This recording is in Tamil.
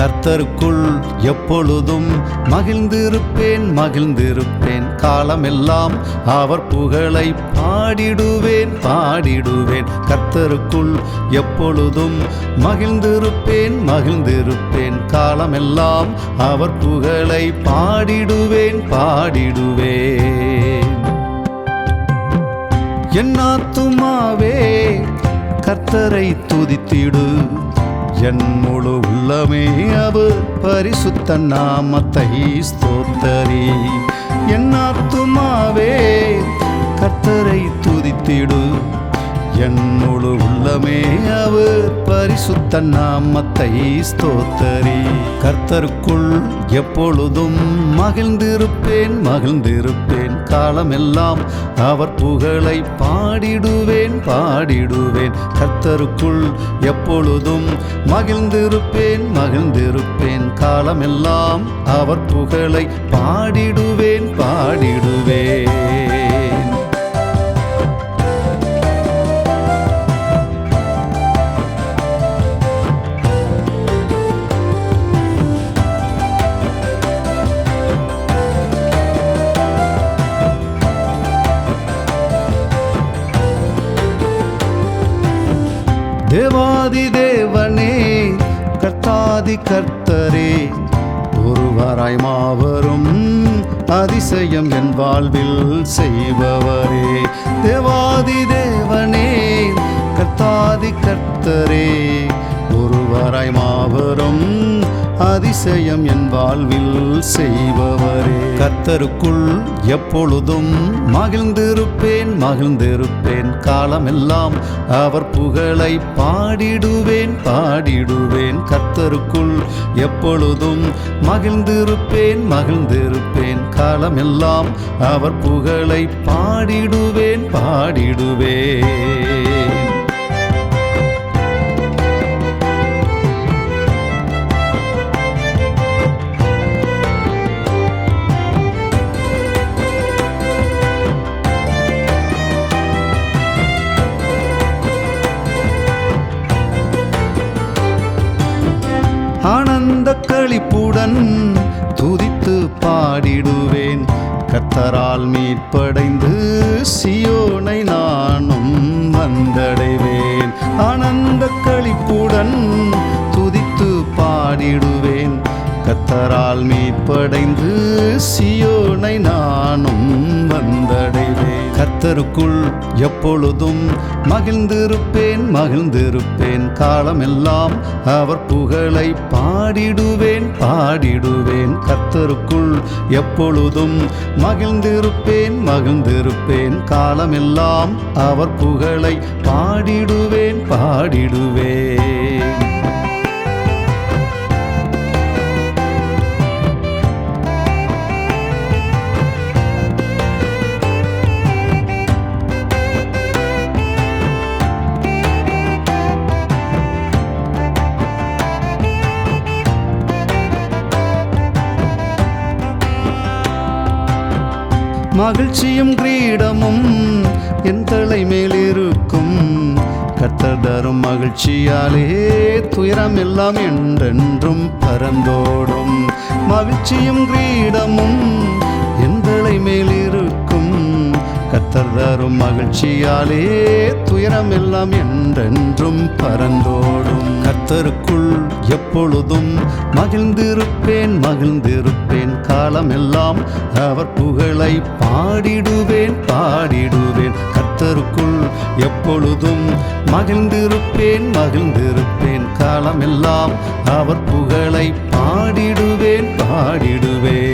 கர்த்தருக்குள் எப்பொழுதும் மகிழ்ந்திருப்பேன் மகிழ்ந்திருப்பேன், காலமெல்லாம் அவர் புகழை பாடிடுவேன் பாடிடுவேன். கர்த்தருக்குள் எப்பொழுதும் மகிழ்ந்திருப்பேன் மகிழ்ந்திருப்பேன், காலமெல்லாம் அவர் புகழை பாடிடுவேன் பாடிடுவேன். என் ஆத்துமாவே கர்த்தரை துதித்திடு, என் முழு உள்ளமே அவர் பரிசுத்த நாமத்தை ஸ்தோத்தரி. என் ஆத்துமாவே கர்த்தரை துதித்திடு, என் முழு உள்ளமே அவர் பரிசுத்த நாமத்தை ஸ்தோத்தரி. கர்த்தருக்குள் எப்பொழுதும் மகிழ்ந்திருப்பேன் மகிழ்ந்திருப்பேன், காலமெல்லாம் அவர் புகழை பாடிடுவேன் பாடிடுவேன். கர்த்தருக்குள் எப்பொழுதும் மகிழ்ந்திருப்பேன் மகிழ்ந்திருப்பேன், காலமெல்லாம் அவர் புகழை பாடிடுவேன் பாடிடுவேன். தேவாதி தேவனே கர்த்தாதி கர்த்தரே, ஒருவராய் மாவரும் அதிசயம் என் வாழ்வில் செய்பவரே. தேவாதி தேவனே கர்த்தாதி கர்த்தரே, ஒருவராய் மாவரும் அதிசயம் என் வாழ்வில் செய்பவரே. கர்த்தருக்குள் எப்பொழுதும் மகிழ்ந்திருப்பேன் மகிழ்ந்திருப்பேன், காலமெல்லாம் அவர் புகழை பாடிடுவேன் பாடிடுவேன். கர்த்தருக்குள் எப்பொழுதும் மகிழ்ந்திருப்பேன் மகிழ்ந்திருப்பேன், காலமெல்லாம் அவர் புகழை பாடிடுவேன் பாடிடுவேன். ஆனந்த களிப்புடன் துதித்து பாடிடுவேன், கர்த்தரால் மீட்படைந்து சியோனை நானும் வந்தடைவேன். ஆனந்த களிப்புடன் துதித்து பாடிடுவேன், கர்த்தரால் மீட்படைந்து சியோனை நானும் வந்தடைவேன். கர்த்தருக்குள் எப்பொழுதும் மகிழ்ந்திருப்பேன் மகிழ்ந்திருப்பேன், காலமெல்லாம் அவர் புகழை பாடிடுவேன் பாடிடுவேன். கர்த்தருக்குள் எப்பொழுதும் மகிழ்ந்திருப்பேன் மகிழ்ந்திருப்பேன், காலமெல்லாம் அவர் புகழை பாடிடுவேன் பாடிடுவேன். மகிழ்ச்சியும் கிரீடமும் என் தலை மேலிருக்கும், கர்த்தர் தரும் மகிழ்ச்சியாலே துயரம் எல்லாம் என்றென்றும் பறந்தோடும். மகிழ்ச்சியும் கிரீடமும் என் தலை மேலிருக்கும், கர்த்தர் தரும் மகிழ்ச்சியாலே துயரம் எல்லாம் என்றென்றும் பறந்தோடும். கர்த்தருக்குள் எப்பொழுதும் மகிழ்ந்திருப்பேன் மகிழ்ந்திருப்பேன், காலமெல்லாம் அவர் புகழை பாடிடுவேன் பாடிடுவேன். கர்த்தருக்குள் எப்பொழுதும் மகிழ்ந்திருப்பேன் மகிழ்ந்திருப்பேன், காலமெல்லாம் அவர் புகழை பாடிடுவேன் பாடிடுவேன்.